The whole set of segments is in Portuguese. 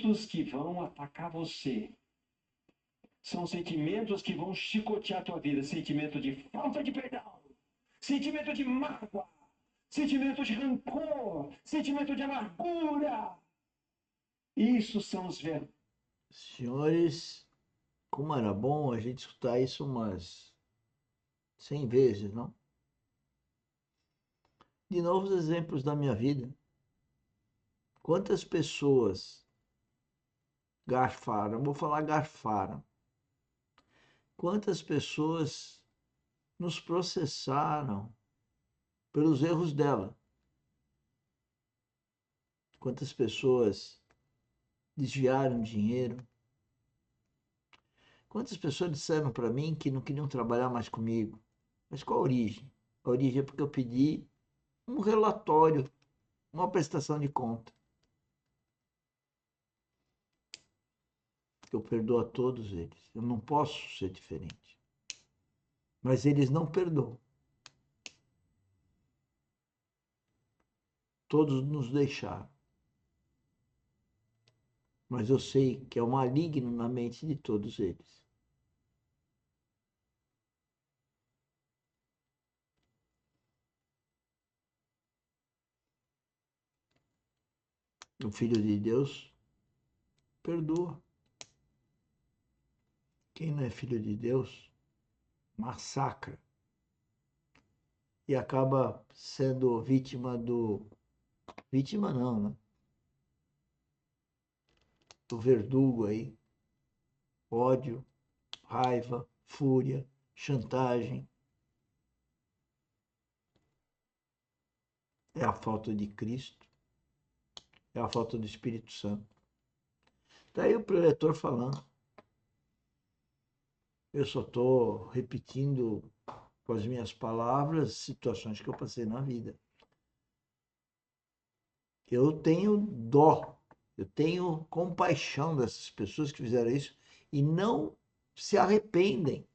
sentimentos que vão atacar você. São sentimentos que vão chicotear a tua vida. Sentimento de falta de perdão. Sentimento de mágoa. Sentimento de rancor. Sentimento de amargura. Isso são os verdadeiros. Senhores, como era bom a gente escutar isso umas 100 vezes, não? De novo, os exemplos da minha vida. Quantas pessoas garfaram? Vou falar garfaram. Quantas pessoas nos processaram pelos erros dela? Quantas pessoas desviaram dinheiro? Quantas pessoas disseram para mim que não queriam trabalhar mais comigo? Mas qual a origem? A origem é porque eu pedi um relatório, uma prestação de conta. Eu perdoo a todos eles. Eu não posso ser diferente. Mas eles não perdoam. Todos nos deixaram. Mas eu sei que é um maligno na mente de todos eles. O Filho de Deus perdoa. Quem não é filho de Deus massacra e acaba sendo vítima do... Vítima não, né? Do verdugo aí. Ódio, raiva, fúria, chantagem. É a falta de Cristo. É a falta do Espírito Santo. Está aí o preletor falando. Eu só estou repetindo com as minhas palavras situações que eu passei na vida. Eu tenho dó, eu tenho compaixão dessas pessoas que fizeram isso e não se arrependem.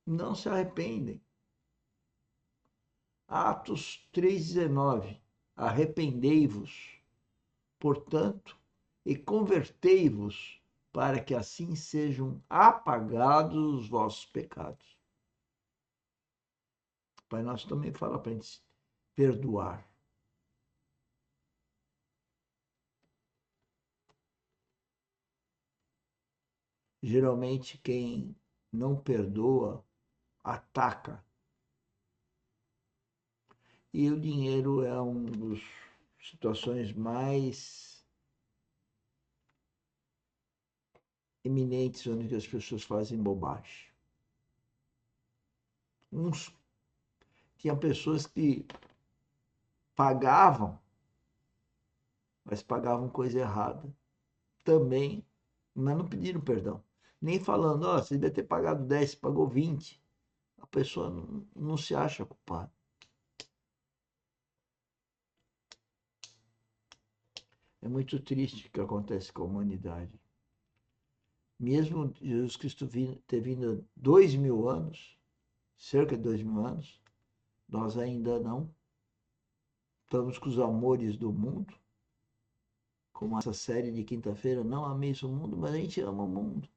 Não se arrependem. Atos 3,19. Arrependei-vos, portanto, e convertei-vos, para que assim sejam apagados os vossos pecados. O Pai Nosso também fala para a gente perdoar. Geralmente quem não perdoa ataca. E o dinheiro é uma das situações mais eminentes onde as pessoas fazem bobagem. Tinha pessoas que pagavam, mas pagavam coisa errada. Também, mas não pediram perdão. Nem falando, ó, você devia ter pagado 10, você pagou 20. A pessoa não se acha culpada. É muito triste o que acontece com a humanidade. Mesmo Jesus Cristo ter vindo 2000 anos, cerca de 2000 anos, nós ainda não estamos com os amores do mundo, como essa série de quinta-feira, não ameis o mundo, mas a gente ama o mundo.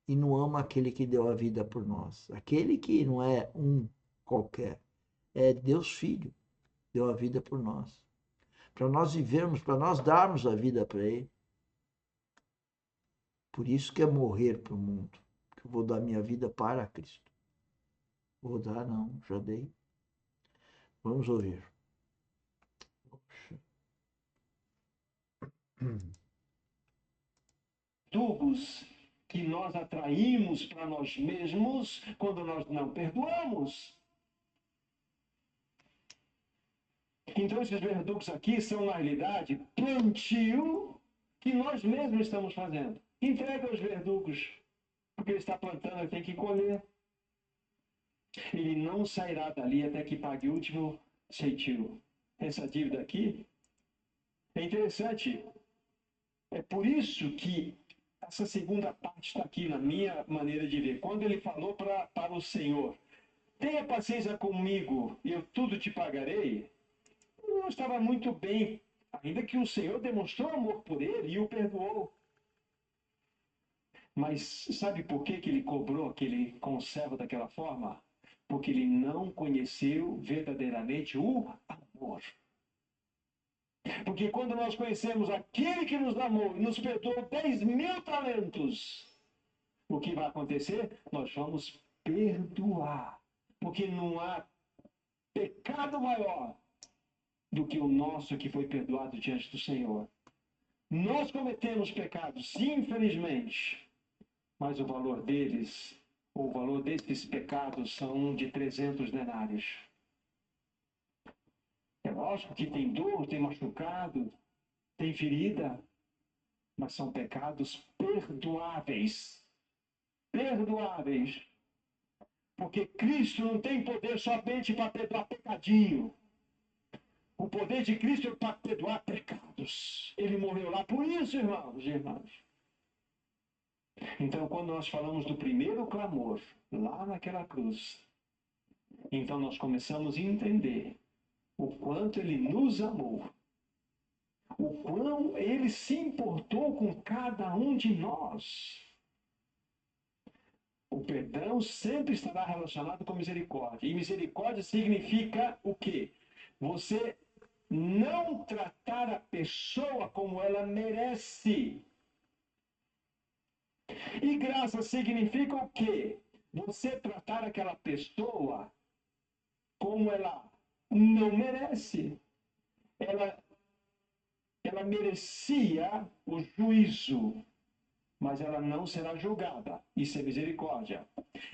E não ama aquele que deu a vida por nós. Aquele que não é um qualquer, é Deus Filho, deu a vida por nós. Para nós vivermos, para nós darmos a vida para Ele. Por isso que é morrer para o mundo. Que eu vou dar minha vida para Cristo. Vou dar, não, já dei. Vamos ouvir. Tubos que nós atraímos para nós mesmos quando nós não perdoamos. Então, esses verdugos aqui são, na realidade, plantio que nós mesmos estamos fazendo. Entrega aos verdugos, porque ele está plantando, ele tem que colher. Ele não sairá dali até que pague o último centavo. Essa dívida aqui é interessante. É por isso que essa segunda parte está aqui na minha maneira de ver. Quando ele falou para o Senhor, tenha paciência comigo e eu tudo te pagarei. não estava muito bem, ainda que o Senhor demonstrou amor por ele e o perdoou. Mas sabe por que ele cobrou aquele conservo daquela forma? Porque ele não conheceu verdadeiramente o amor. Porque quando nós conhecemos aquele que nos amou e nos perdoou 10.000 talentos, o que vai acontecer? Nós vamos perdoar. Porque não há pecado maior do que o nosso que foi perdoado diante do Senhor. Nós cometemos pecados, infelizmente, mas o valor deles, ou o valor desses pecados são de 300 denários. É lógico que tem dor, tem machucado, tem ferida, mas são pecados perdoáveis. Perdoáveis. Porque Cristo não tem poder somente para perdoar pecadinho. O poder de Cristo é para perdoar pecados. Ele morreu lá por isso, irmãos e irmãs. Então, quando nós falamos do primeiro clamor, lá naquela cruz, então nós começamos a entender o quanto ele nos amou, o quão ele se importou com cada um de nós. O perdão sempre estará relacionado com misericórdia. E misericórdia significa o quê? Você não tratar a pessoa como ela merece. E graça significa o quê? Você tratar aquela pessoa como ela não merece. Ela merecia o juízo, mas ela não será julgada. Isso é misericórdia.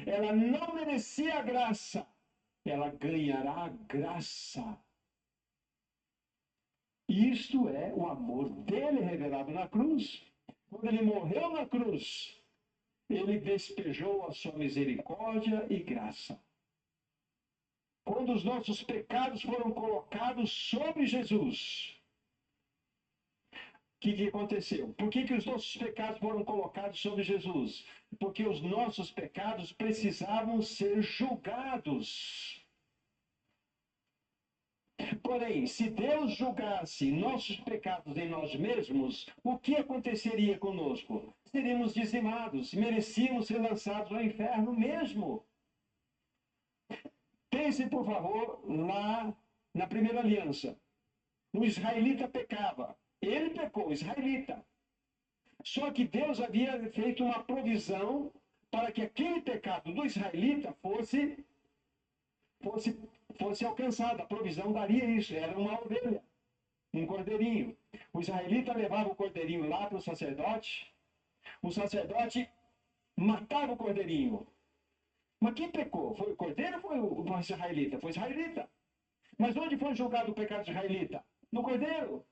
Ela não merecia a graça, ela ganhará a graça. Isto é o amor dele revelado na cruz. Quando ele morreu na cruz, ele despejou a sua misericórdia e graça. Quando os nossos pecados foram colocados sobre Jesus, o que aconteceu? Por que os nossos pecados foram colocados sobre Jesus? Porque os nossos pecados precisavam ser julgados. Porém, se Deus julgasse nossos pecados em nós mesmos, o que aconteceria conosco? Seríamos dizimados, merecíamos ser lançados ao inferno mesmo. Pense, por favor, lá na primeira aliança. O israelita pecava. Ele pecou, o israelita. Só que Deus havia feito uma provisão para que aquele pecado do israelita fosse alcançado. A provisão daria isso. Era uma ovelha, um cordeirinho. O israelita levava o cordeirinho lá para o sacerdote sacerdote matava o cordeirinho. Mas quem pecou? Foi o cordeiro ou foi o israelita? Foi o israelita. Mas onde foi julgado o pecado israelita? No cordeiro.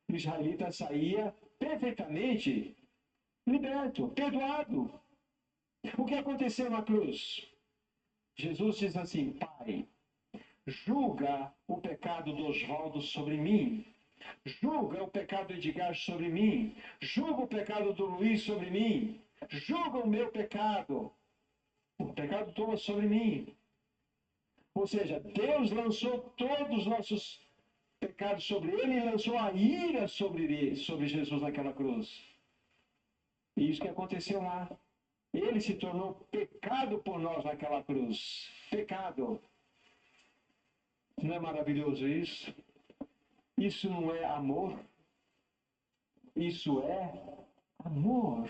O israelita saía perfeitamente liberto, perdoado. O que aconteceu na cruz? Jesus diz assim: Pai, julga o pecado do Oswaldo sobre mim. Julga o pecado do Edgar sobre mim. Julga o pecado do Luiz sobre mim. Julga o meu pecado. O pecado todo sobre mim. Ou seja, Deus lançou todos os nossos pecados sobre ele e lançou a ira sobre Jesus naquela cruz. E isso que aconteceu lá. Ele se tornou pecado por nós naquela cruz. Pecado. Não é maravilhoso isso? Isso não é amor? Isso é amor.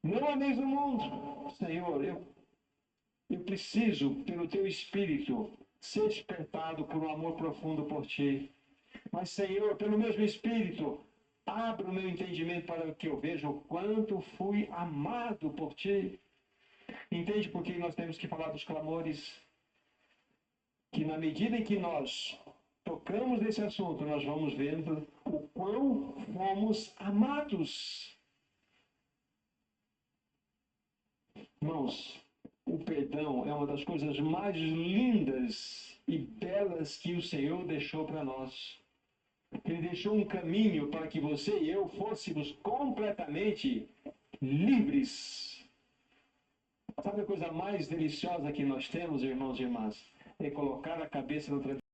Não ameis o mundo. Senhor, eu preciso, pelo teu Espírito, ser despertado por um amor profundo por ti. Mas, Senhor, pelo mesmo Espírito, abra o meu entendimento para que eu veja o quanto fui amado por ti. Entende por que nós temos que falar dos clamores? Que na medida em que nós tocamos nesse assunto, nós vamos vendo o quão fomos amados. Irmãos, o perdão é uma das coisas mais lindas e belas que o Senhor deixou para nós. Ele deixou um caminho para que você e eu fôssemos completamente livres. Sabe a coisa mais deliciosa que nós temos, irmãos e irmãs? ter colocado a cabeça no travesseiro